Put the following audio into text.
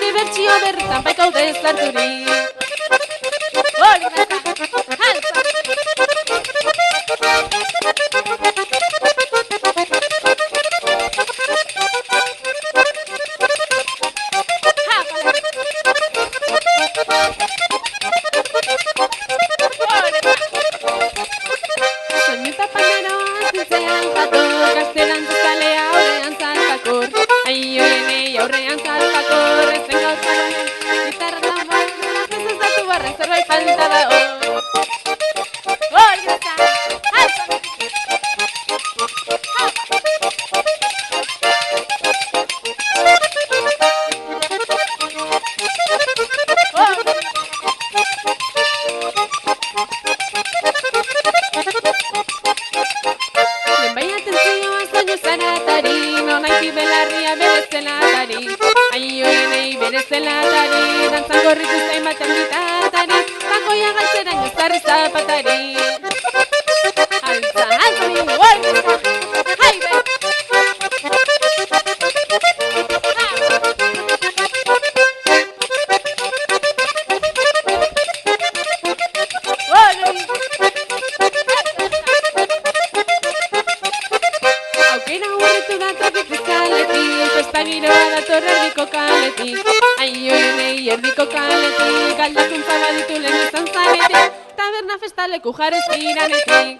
Dibertsio berritan baik hau dezarturi. Soñita panero, zintzean jato, gaztelan zuzalea horrean zarkakor. Ai oienei aurrean zarkakor, ez den gaur kalonen, gitarra da barren, ez datu barren zerbait falta da hor grata, zenbait atentzioa soinu zaratari, nonaiki belarria berezelatari. Ai oienei berezelatari, dantzan gorritu zainbaten ditatari, bakoia galtzeraino zarri zapatari. Altza, altza, gorritu, haibe! Aukera horretu da toki fiskaletik, festa giroa dator erdiko kaletik. Ai oienei erdiko kaletik, aldakuntza baditu lehen izan zanetik, taberna festaleku jarez iranetik.